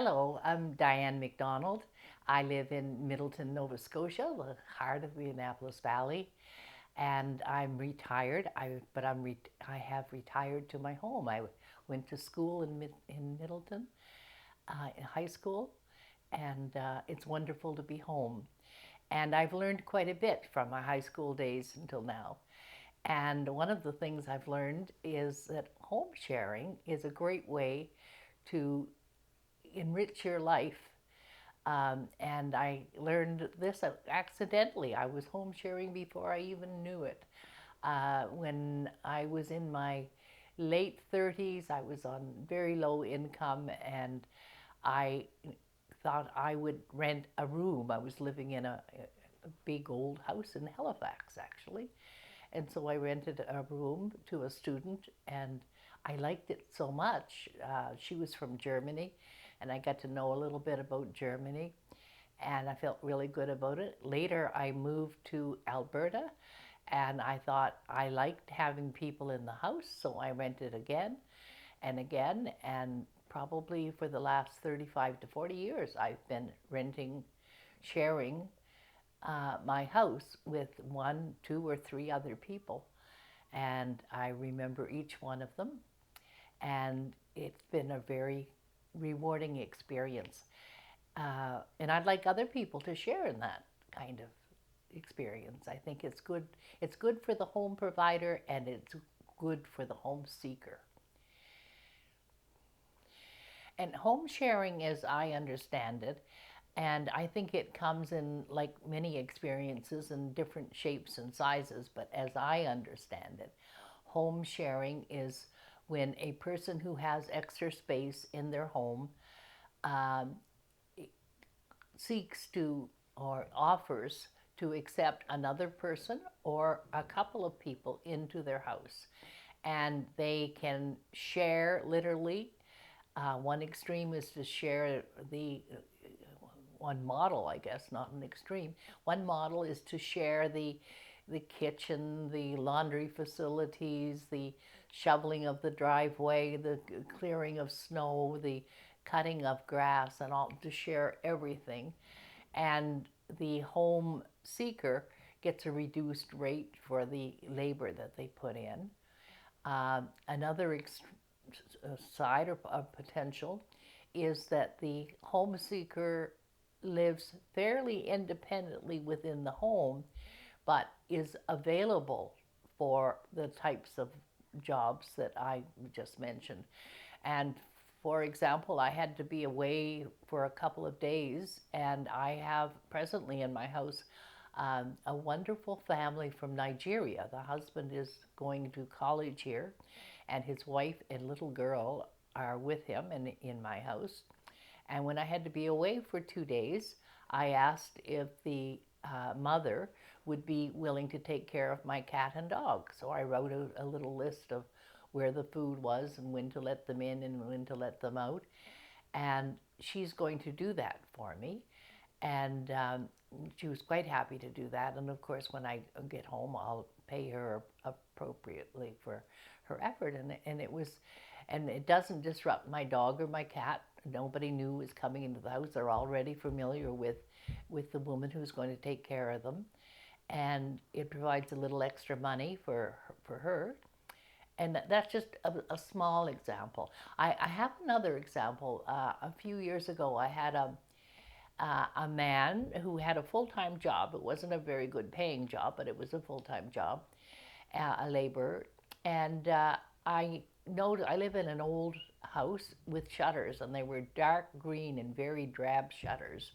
Hello, I'm Dianne McDonald. I live in Middleton, Nova Scotia, the heart of the Annapolis Valley, and I'm retired. I have retired to my home. I went to school in Middleton, in high school, and it's wonderful to be home. And I've learned quite a bit from my high school days until now. And one of the things I've learned is that home sharing is a great way to enrich your life. And I learned this accidentally. I was home sharing before I even knew it. When I was in my late 30s, I was on very low income, and I thought I would rent a room. I was living in a big old house in Halifax, actually. And so I rented a room to a student, and I liked it so much. She was from Germany, and I got to know a little bit about Germany, and I felt really good about it. Later, I moved to Alberta, and I thought I liked having people in the house, so I rented again and again. And probably for the last 35 to 40 years, I've been renting, sharing my house with one, two, or three other people. And I remember each one of them. And it's been a very rewarding experience. And I'd like other people to share in that kind of experience. I think it's good. It's good for the home provider, and it's good for the home seeker. And home sharing, as I understand it, and I think it comes in like many experiences in different shapes and sizes, but as I understand it, home sharing is when a person who has extra space in their home um, seeks to or offers to accept another person or a couple of people into their house. And they can share literally. One extreme is to share the one model, I guess, not an extreme. One model is to share the kitchen, the laundry facilities, the shoveling of the driveway, the clearing of snow, the cutting of grass, and all to share everything. And the home seeker gets a reduced rate for the labor that they put in. Another side or potential is that the home seeker lives fairly independently within the home, but is available for the types of jobs that I just mentioned. And for example, I had to be away for a couple of days, and I have presently in my house a wonderful family from Nigeria. The husband is going to college here, and his wife and little girl are with him in my house. And when I had to be away for 2 days, I asked if the mother would be willing to take care of my cat and dog. So I wrote a little list of where the food was and when to let them in and when to let them out. And she's going to do that for me. And she was quite happy to do that. And of course, when I get home, I'll pay her appropriately for her effort. And it doesn't disrupt my dog or my cat. Nobody new is coming into the house. They're already familiar with the woman who's going to take care of them. And it provides a little extra money for her. And that's just a small example. I have another example. A few years ago, I had a man who had a full time job. It wasn't a very good paying job, but it was a full time job, a laborer. And I live in an old house with shutters, and they were dark green and very drab shutters.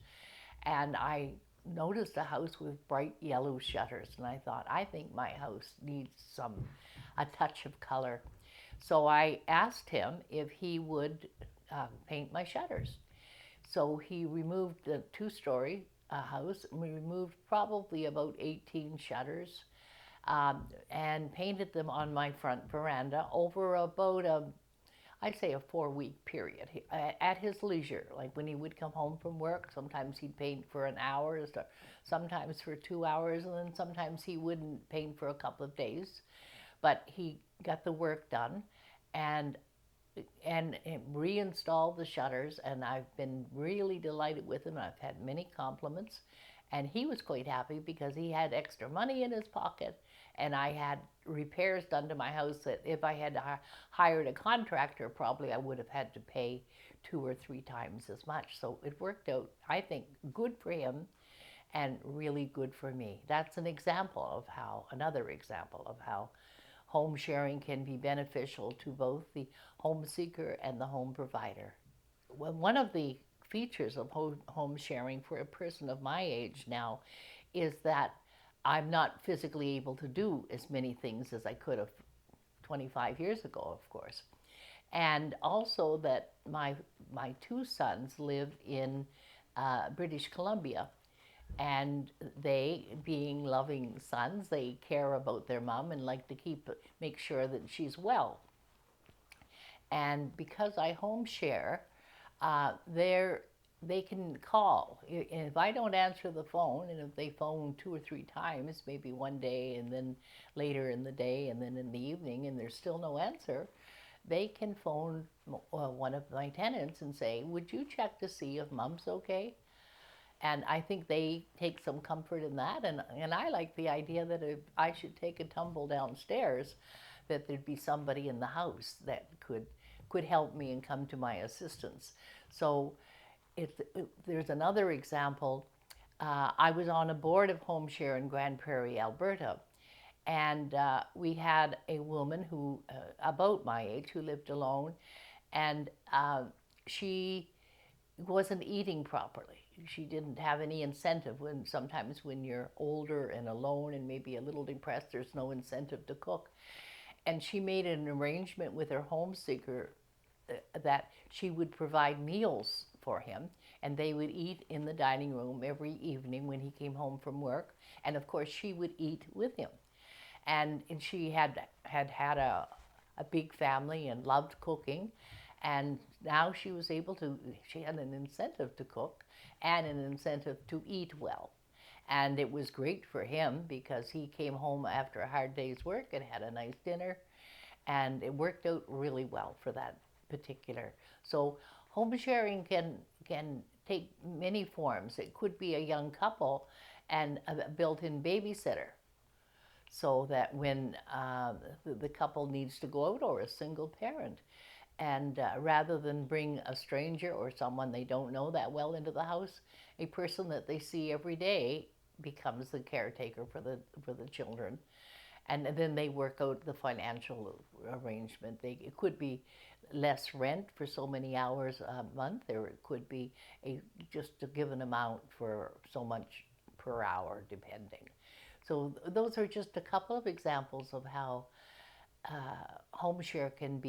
And I noticed a house with bright yellow shutters, and I thought, I think my house needs a touch of color. So I asked him if he would paint my shutters. So he removed the two-story house, and we removed probably about 18 shutters, and painted them on my front veranda over about I'd say a 4 week period at his leisure. Like when he would come home from work, sometimes he'd paint for an hour, sometimes for 2 hours, and then sometimes he wouldn't paint for a couple of days. But he got the work done, and and reinstalled the shutters, and I've been really delighted with him. I've had many compliments, and he was quite happy because he had extra money in his pocket, and I had repairs done to my house that if I had hired a contractor, probably I would have had to pay 2 or 3 times as much. So it worked out, I think, good for him and really good for me. That's an example of how, another example of how home sharing can be beneficial to both the home seeker and the home provider. Well, one of the features of home sharing for a person of my age now is that I'm not physically able to do as many things as I could have 25 years ago, of course. And also that my 2 sons live in British Columbia, and they, being loving sons, they care about their mom and like to make sure that she's well. And because I home share, they can call. And if I don't answer the phone, and if they phone 2 or 3 times, maybe one day and then later in the day and then in the evening, and there's still no answer, they can phone one of my tenants and say, "Would you check to see if mom's okay?" And I think they take some comfort in that. And I like the idea that if I should take a tumble downstairs, that there'd be somebody in the house that could help me and come to my assistance. So there's another example. I was on a board of home share in Grand Prairie, Alberta, and we had a woman who, about my age, who lived alone, and she wasn't eating properly. She didn't have any incentive. Sometimes when you're older and alone and maybe a little depressed, there's no incentive to cook. And she made an arrangement with her home seeker that she would provide meals for him, and they would eat in the dining room every evening when he came home from work. And of course, she would eat with him. And she had a big family and loved cooking. And now she had an incentive to cook and an incentive to eat well. And it was great for him because he came home after a hard day's work and had a nice dinner. And it worked out really well for that particular. So home sharing can take many forms. It could be a young couple and a built-in babysitter, so that when the couple needs to go out, or a single parent, and rather than bring a stranger or someone they don't know that well into the house, a person that they see every day becomes the caretaker for the children. And then they work out the financial arrangement. It could be less rent for so many hours a month, or it could be just a given amount for so much per hour, depending. So those are just a couple of examples of how home share can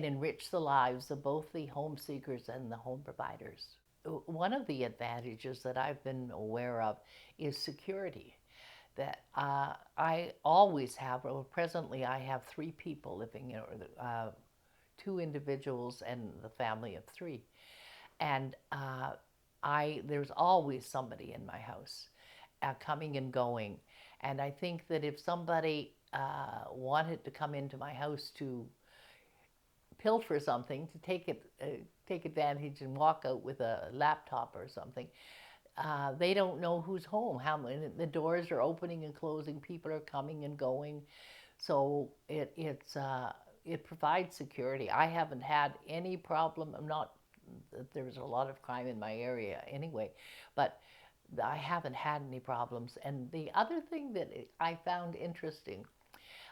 enrich the lives of both the home seekers and the home providers. One of the advantages that I've been aware of is security. That I always have, or presently I have 3 people living, 2 individuals and the family of 3. And there's always somebody in my house, coming and going. And I think that if somebody wanted to come into my house to pilfer something, to take advantage and walk out with a laptop or something, they don't know who's home. How many the doors are opening and closing, people are coming and going, so it provides security. I haven't had any problem. I'm not there's a lot of crime in my area anyway, but I haven't had any problems. And the other thing that I found interesting,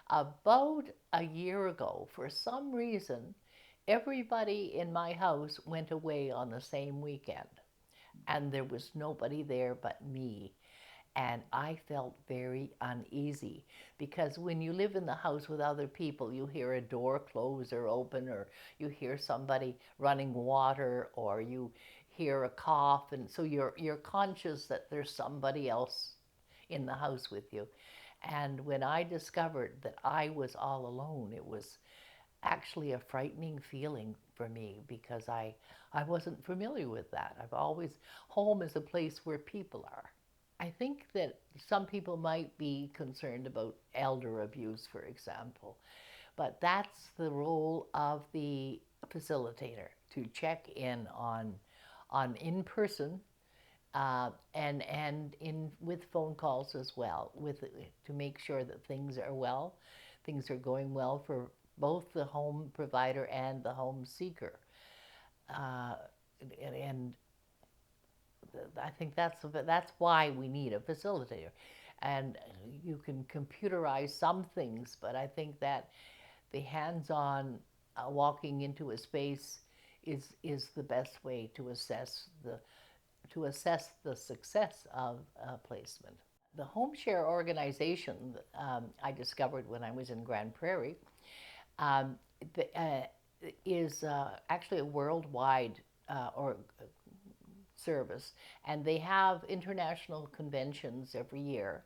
about a year ago, for some reason, everybody in my house went away on the same weekend, and there was nobody there but me. And I felt very uneasy, because when you live in the house with other people, you hear a door close or open, or you hear somebody running water, or you hear a cough, and so you're conscious that there's somebody else in the house with you. And when I discovered that I was all alone, it was actually a frightening feeling for me, because I wasn't familiar with that. Home is a place where people are. I think that some people might be concerned about elder abuse, for example, but that's the role of the facilitator to check in on in person, and in with phone calls as well, with to make sure that things are well, things are going well for both the home provider and the home seeker. Uh, and I think that's why we need a facilitator. And you can computerize some things, but I think that the hands-on walking into a space is the best way to assess the success of placement. The HomeShare organization I discovered when I was in Grand Prairie um, the, is actually a worldwide or service, and they have international conventions every year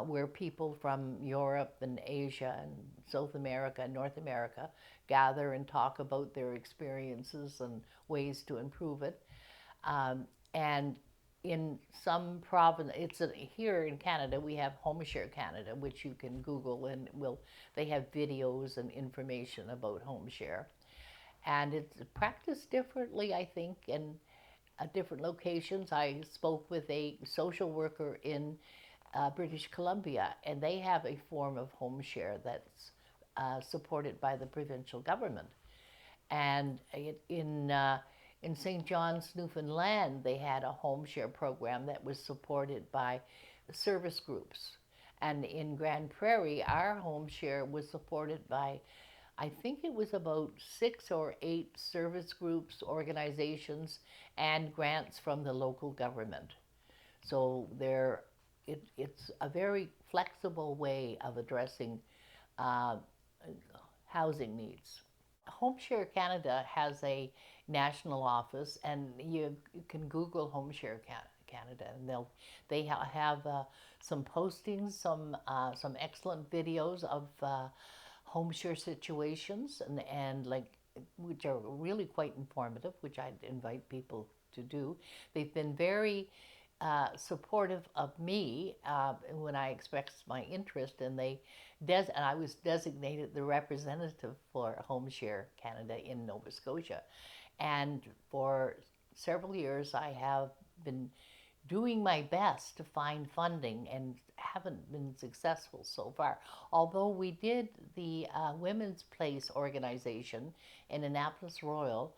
where people from Europe and Asia and South America and North America gather and talk about their experiences and ways to improve it. And in some province, here in Canada we have HomeShare Canada, which you can Google, and they have videos and information about HomeShare, and it's practiced differently, I think, in different locations. I spoke with a social worker in British Columbia, and they have a form of home share that's supported by the provincial government. And in St. John's, Newfoundland, they had a home share program that was supported by service groups. And in Grand Prairie, our home share was supported by, I think it was about 6 or 8 service groups, organizations, and grants from the local government. So it's a very flexible way of addressing uh, housing needs. HomeShare Canada has a national office, and you can Google HomeShare Canada, and they have some postings, some excellent videos of HomeShare situations, and like which are really quite informative, which I'd invite people to do. They've been very supportive of me when I expressed my interest, and and I was designated the representative for HomeShare Canada in Nova Scotia. And for several years, I have been doing my best to find funding and haven't been successful so far. Although we did the Women's Place organization in Annapolis Royal,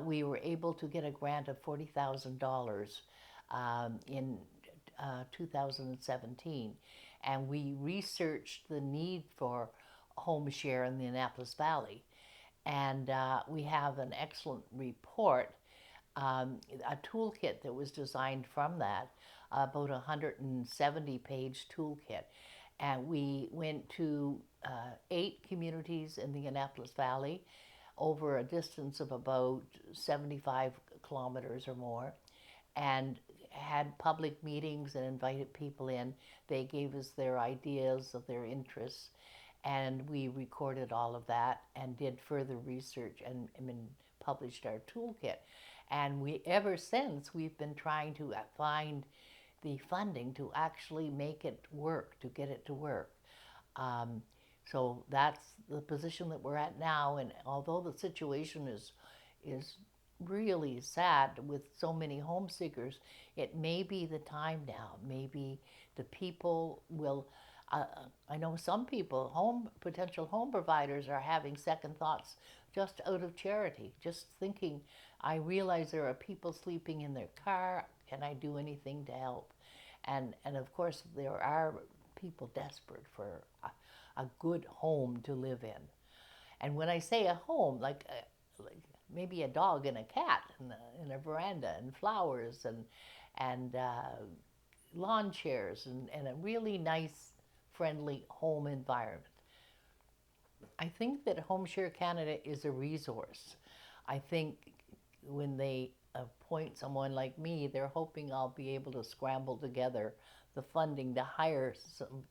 we were able to get a grant of $40,000 in 2017, and we researched the need for home share in the Annapolis Valley, and we have an excellent report, a toolkit that was designed from that, about a 170-page toolkit, and we went to 8 communities in the Annapolis Valley over a distance of about 75 kilometers or more, and had public meetings and invited people in. They gave us their ideas of their interests, and we recorded all of that and did further research and published our toolkit. And ever since, we've been trying to find the funding to actually make it work, to get it to work. So that's the position that we're at now. And although the situation is really sad with so many home seekers, it may be the time now. Maybe the people will. I know some people, potential home providers, are having second thoughts just out of charity, just thinking, I realize there are people sleeping in their car. Can I do anything to help? And of course, there are people desperate for a good home to live in. And when I say a home, like maybe a dog and a cat in a veranda, and flowers, and lawn chairs, and a really nice, friendly home environment. I think that HomeShare Canada is a resource. I think when they appoint someone like me, they're hoping I'll be able to scramble together the funding to hire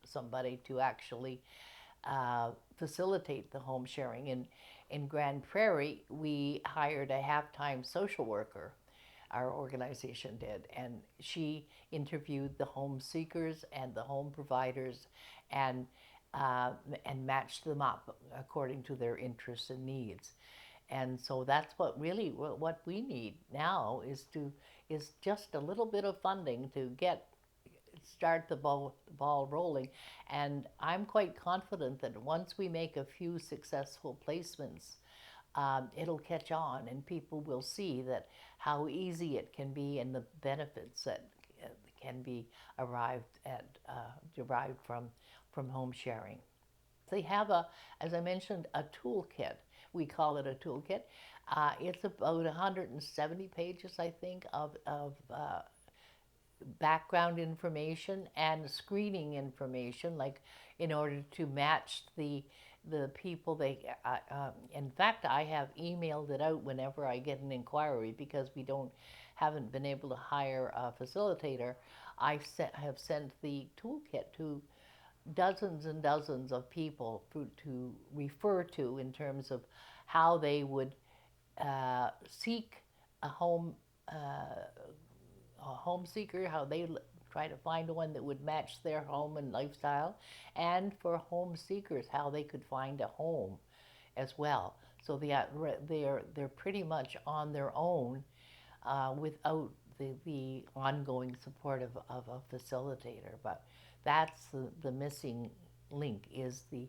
somebody to actually facilitate the home sharing. In Grand Prairie, we hired a half-time social worker, our organization did, and she interviewed the home seekers and the home providers, and matched them up according to their interests and needs. And so that's what really what we need now is just a little bit of funding to start the ball rolling. And I'm quite confident that once we make a few successful placements, it'll catch on, and people will see that how easy it can be and the benefits that can be derived from home sharing. They have as I mentioned, a toolkit. We call it a toolkit. It's about 170 pages, I think, of background information and screening information, like in order to match the people in fact, I have emailed it out whenever I get an inquiry, because we haven't been able to hire a facilitator. Have sent the toolkit to dozens and dozens of people to refer to in terms of how they would seek a home a home seeker, how they try to find one that would match their home and lifestyle, and for home seekers, how they could find a home as well. So they're pretty much on their own without the ongoing support of a facilitator. But that's the missing link, is the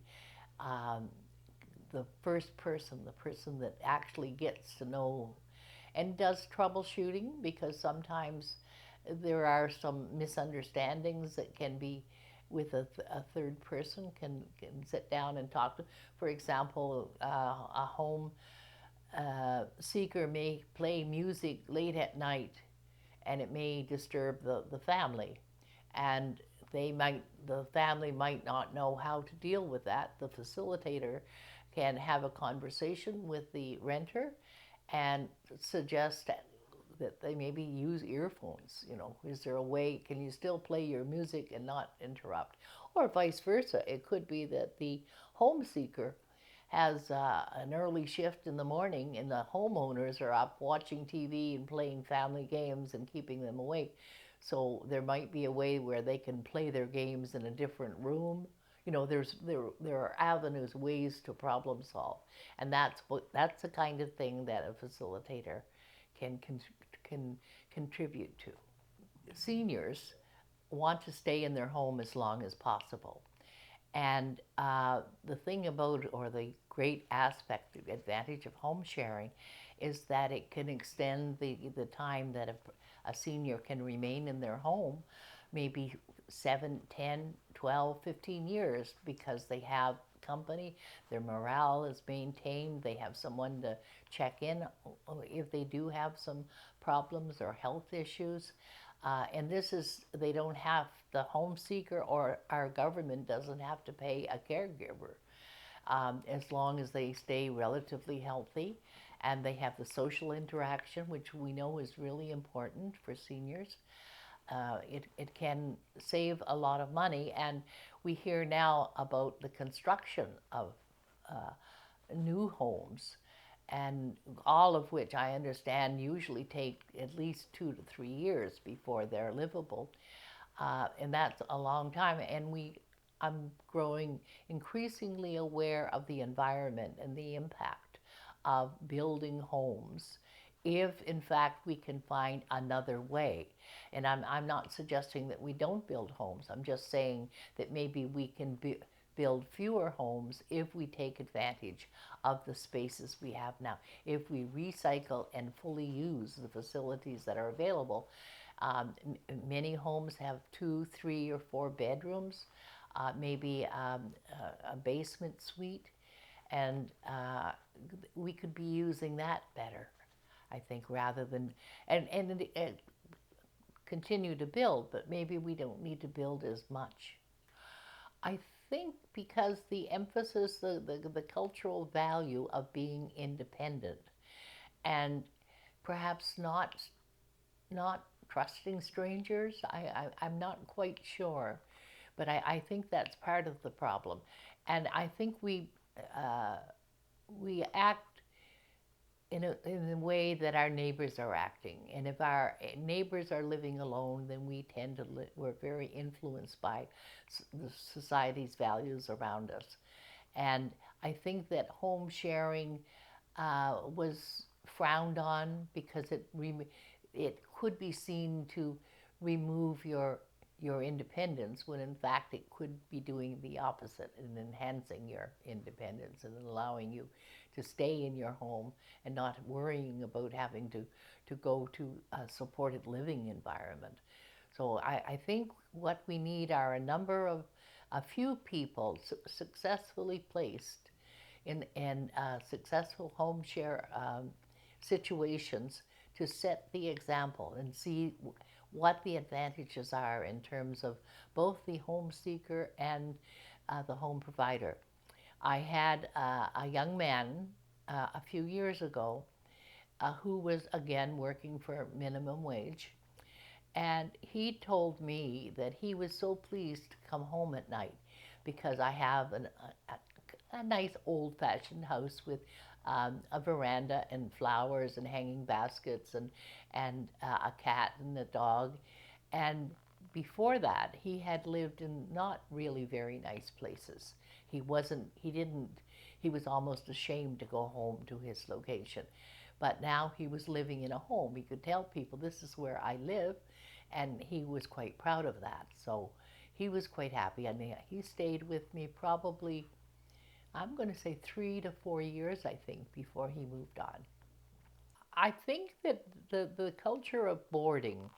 first person, the person that actually gets to know and does troubleshooting, because sometimes there are some misunderstandings that can be with a third person can sit down and talk to. For example, a home seeker may play music late at night, and it may disturb the family, and the family might not know how to deal with that. The facilitator can have a conversation with the renter and suggest that they maybe use earphones. Is there a way, can you still play your music and not interrupt? Or vice versa. It could be that the home seeker has an early shift in the morning, and the homeowners are up watching TV and playing family games and keeping them awake. So there might be a way where they can play their games in a different room. There are avenues, ways to problem solve, and that's the kind of thing that a facilitator can contribute to. Seniors want to stay in their home as long as possible. And the thing about, or the great aspect, the advantage of home sharing, is that it can extend the time that a senior can remain in their home, maybe 7, 10, 12, 15 years, because they have company, their morale is maintained, they have someone to check in if they do have some problems or health issues. And they don't have, the home seeker or our government doesn't have to pay a caregiver, as long as they stay relatively healthy and they have the social interaction, which we know is really important for seniors. It can save a lot of money, and we hear now about the construction of new homes, and all of which I understand usually take at least 2 to 3 years before they're livable, and that's a long time. And I'm growing increasingly aware of the environment and the impact of building homes, if in fact we can find another way. And I'm not suggesting that we don't build homes. I'm just saying that maybe we can build fewer homes if we take advantage of the spaces we have now. If we recycle and fully use the facilities that are available. Many homes have 2, 3, or 4 bedrooms, maybe a basement suite, and we could be using that better, I think, rather than and continue to build, but maybe we don't need to build as much. I think because the emphasis, the cultural value of being independent, and perhaps not trusting strangers. I'm not quite sure, but I think that's part of the problem. And I think we act in a way that our neighbors are acting. And if our neighbors are living alone, then we're very influenced by the society's values around us. And I think that home sharing was frowned on because it could be seen to remove your independence when in fact it could be doing the opposite and enhancing your independence and allowing you to stay in your home and not worrying about having to go to a supported living environment. So I think what we need are a few people successfully placed in successful home share situations to set the example and see what the advantages are in terms of both the home seeker and the home provider. I had a young man a few years ago who was again working for minimum wage, and he told me that he was so pleased to come home at night because I have a nice old fashioned house with a veranda and flowers and hanging baskets and a cat and a dog. And before that, he had lived in not really very nice places. He didn't, he was almost ashamed to go home to his location. But now he was living in a home. He could tell people, this is where I live, and he was quite proud of that. So he was quite happy. I mean, he stayed with me probably, I'm going to say 3 to 4 years, I think, before he moved on. I think that the culture of boarding,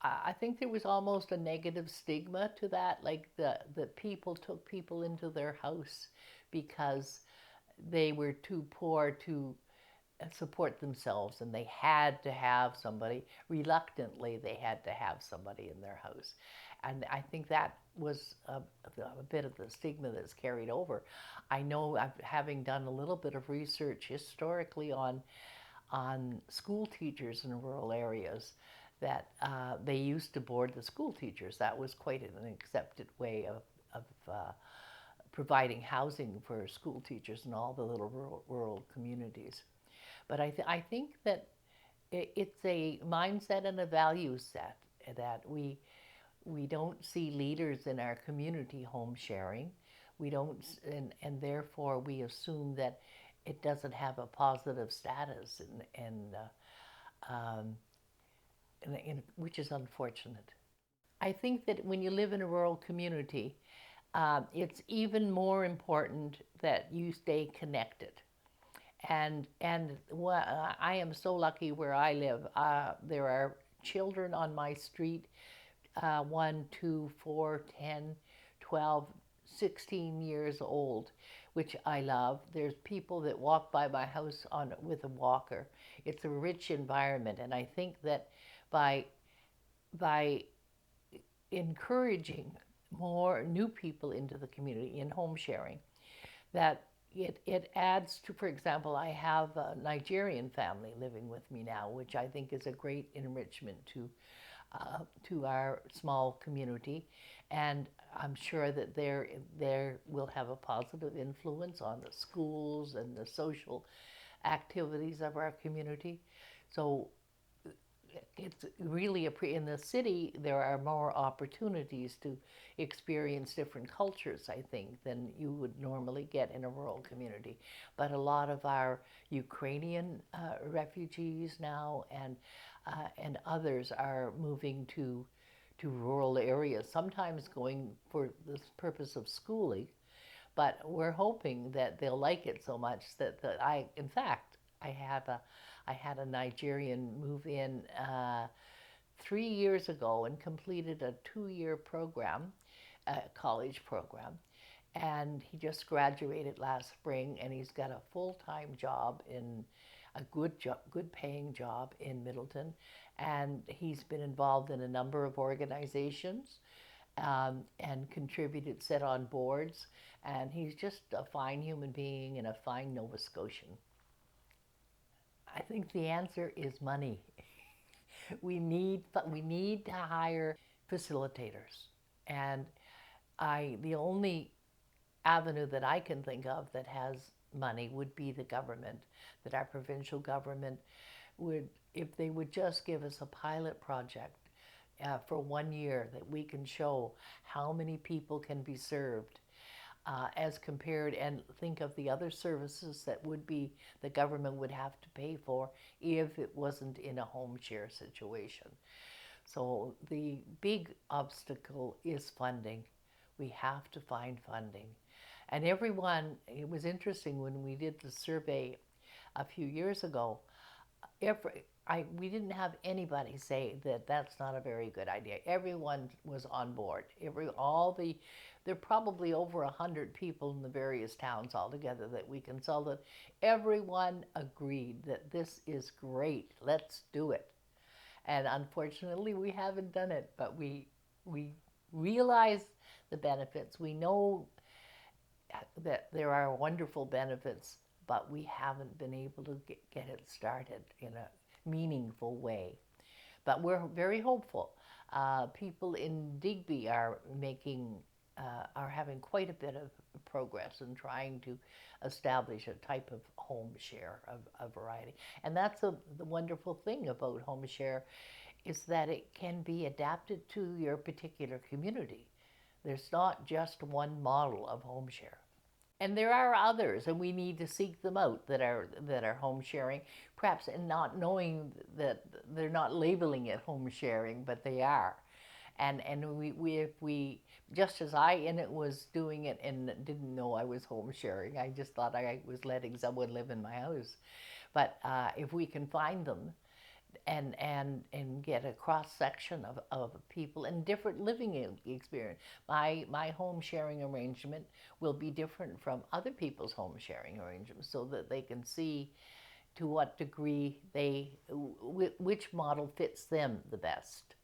I think there was almost a negative stigma to that, like the people took people into their house because they were too poor to support themselves and they had to have somebody, reluctantly they had to have somebody in their house. And I think that was a bit of the stigma that's carried over. I know, having done a little bit of research historically on school teachers in rural areas, that they used to board the school teachers. That was quite an accepted way of providing housing for school teachers in all the little rural communities. But I think that it's a mindset and a value set that we don't see leaders in our community home sharing. We don't, and therefore we assume that it doesn't have a positive status, which is unfortunate. I think that when you live in a rural community, it's even more important that you stay connected. And I am so lucky where I live. There are children on my street, 1, 2, 4, 10, 12, 16 years old, which I love. There's people that walk by my house with a walker. It's a rich environment, and I think that by by encouraging more new people into the community in home sharing, that it adds to, for example, I have a Nigerian family living with me now, which I think is a great enrichment to our small community, and I'm sure that there will have a positive influence on the schools and the social activities of our community. So it's really in the city there are more opportunities to experience different cultures, I think, than you would normally get in a rural community. But a lot of our Ukrainian refugees now and others are moving to rural areas, sometimes going for the purpose of schooling, but we're hoping that they'll like it so much that in fact, I had a Nigerian move in 3 years ago and completed a 2-year program, college program, and he just graduated last spring, and he's got a full-time job in a good paying job in Middleton, and he's been involved in a number of organizations and contributed, set on boards, and he's just a fine human being and a fine Nova Scotian. I think the answer is money. We need to hire facilitators, and the only avenue that I can think of that has money would be the government. That our provincial government would, if they would just give us a pilot project for 1 year, that we can show how many people can be served as compared, and think of the other services that would be the government would have to pay for if it wasn't in a home share situation. So the big obstacle is funding. We have to find funding. And everyone, it was interesting when we did the survey a few years ago, we didn't have anybody say that that's not a very good idea. Everyone was on board. There are probably over 100 people in the various towns altogether that we consulted. Everyone agreed that this is great. Let's do it. And unfortunately, we haven't done it, but we realize the benefits. We know that there are wonderful benefits, but we haven't been able to get it started in a meaningful way. But we're very hopeful. People in Digby are having quite a bit of progress in trying to establish a type of home share of a variety. And that's the wonderful thing about home share is that it can be adapted to your particular community. There's not just one model of home share. And there are others, and we need to seek them out that are home sharing, perhaps and not knowing that they're not labeling it home sharing, but they are. And if we just as I in it was doing it and didn't know I was home sharing, I just thought I was letting someone live in my house. But if we can find them and get a cross section of people and different living experience. My home sharing arrangement will be different from other people's home sharing arrangements so that they can see to what degree which model fits them the best.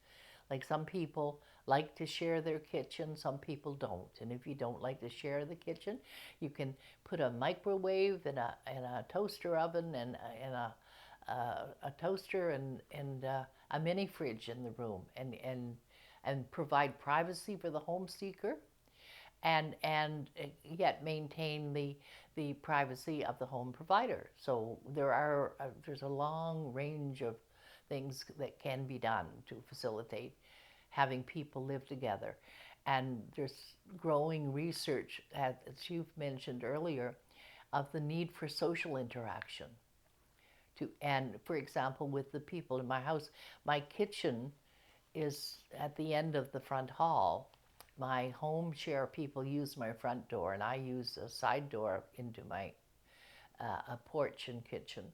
Like some people like to share their kitchen, some people don't. And if you don't like to share the kitchen, you can put a microwave and a toaster oven and a toaster and a mini fridge in the room and provide privacy for the home seeker and yet maintain the privacy of the home provider. So there's a long range of things that can be done to facilitate having people live together. And there's growing research, as you've mentioned earlier, of the need for social interaction. And for example, with the people in my house, my kitchen is at the end of the front hall. My home share people use my front door, and I use a side door into my a porch and kitchen.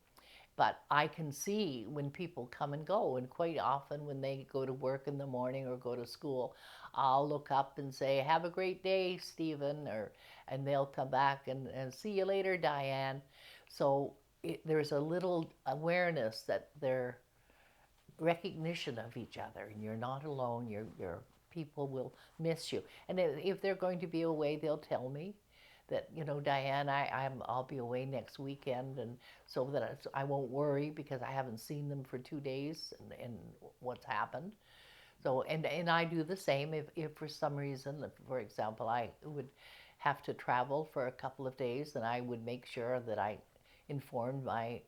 But I can see when people come and go, and quite often when they go to work in the morning or go to school, I'll look up and say, "Have a great day, Stephen," and they'll come back and "See you later, Diane." So there's a little awareness that they're recognition of each other, and you're not alone. Your people will miss you, and if they're going to be away, they'll tell me that, Diane, I'll be away next weekend, and so that I won't worry because I haven't seen them for 2 days and what's happened. So and I do the same if for some reason, for example, I would have to travel for a couple of days, then I would make sure that I informed my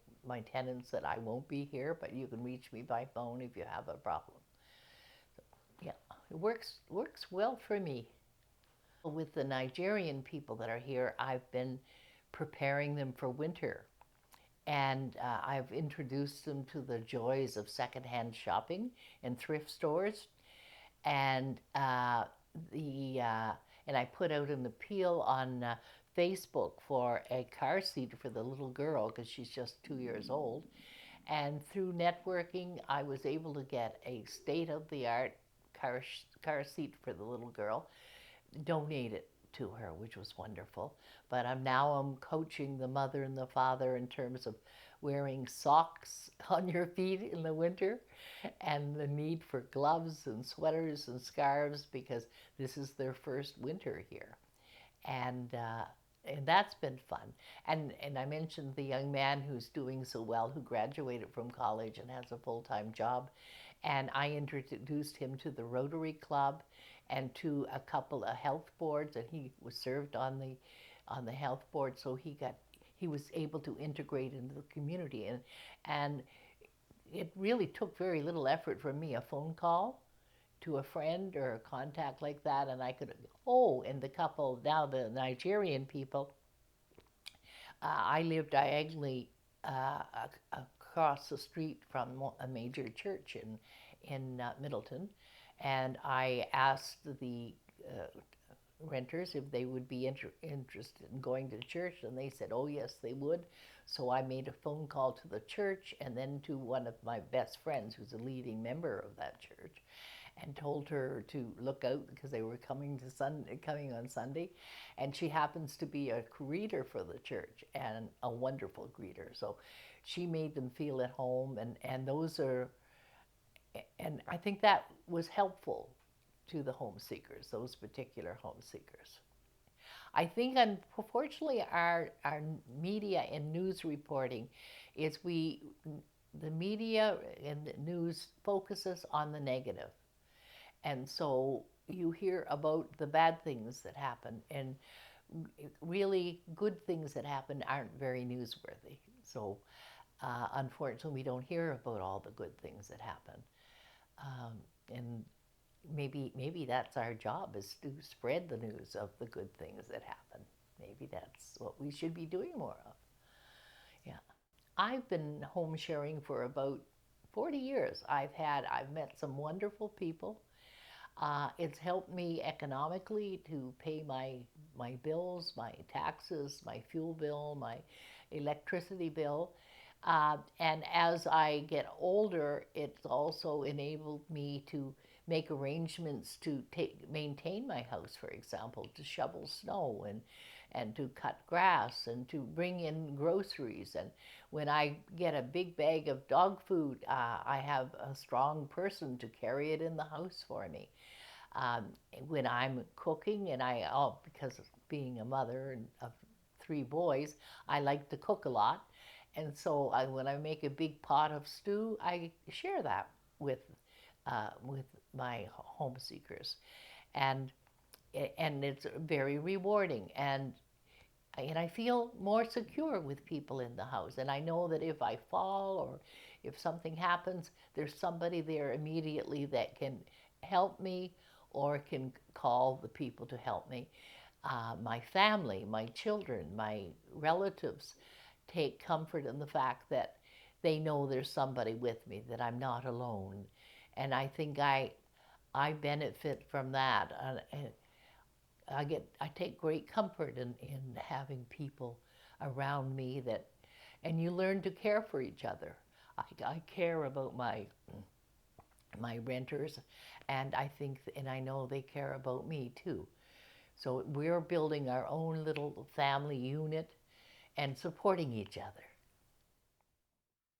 tenants that I won't be here, but you can reach me by phone if you have a problem. So, yeah, it works well for me. With the Nigerian people that are here, I've been preparing them for winter. And I've introduced them to the joys of secondhand shopping and thrift stores. And and I put out an appeal on Facebook for a car seat for the little girl because she's just 2 years old. And through networking, I was able to get a state-of-the-art car seat for the little girl donated to her, which was wonderful. But I'm coaching the mother and the father in terms of wearing socks on your feet in the winter and the need for gloves and sweaters and scarves because this is their first winter here. And that's been fun. And I mentioned the young man who's doing so well, who graduated from college and has a full-time job. And I introduced him to the Rotary Club and to a couple of health boards, and he was served on the health board, so he was able to integrate into the community. And it really took very little effort from me, a phone call to a friend or a contact like that, and I could, oh, and the couple, now the Nigerian people, I live diagonally across the street from a major church in Middleton, and I asked the renters if they would be interested in going to church, and they said, oh yes, they would. So I made a phone call to the church and then to one of my best friends who's a leading member of that church, and told her to look out because they were coming on Sunday, and she happens to be a greeter for the church and a wonderful greeter. So she made them feel at home, and those are, and I think that was helpful to the home seekers, those particular home seekers. I think, unfortunately, our media and news reporting is the media and the news focuses on the negative. And so you hear about the bad things that happen, and really good things that happen aren't very newsworthy. So unfortunately, we don't hear about all the good things that happen. And maybe that's our job, is to spread the news of the good things that happen. Maybe that's what we should be doing more of. Yeah. I've been home sharing for about 40 years. I've met some wonderful people. It's helped me economically to pay my bills, my taxes, my fuel bill, my electricity bill. And as I get older, it's also enabled me to make arrangements to maintain my house, for example, to shovel snow and to cut grass and to bring in groceries. And when I get a big bag of dog food, I have a strong person to carry it in the house for me. Um, when I'm cooking, and because of being a mother of 3 boys, I like to cook a lot. And so when I make a big pot of stew, I share that with my home seekers, and it's very rewarding, and I feel more secure with people in the house. And I know that if I fall or if something happens, there's somebody there immediately that can help me or can call the people to help me. My family, my children, my relatives take comfort in the fact that they know there's somebody with me, that I'm not alone. And I think I benefit from that. And I take great comfort in having people around me and you learn to care for each other. I care about my renters, and I know they care about me too. So we're building our own little family unit and supporting each other.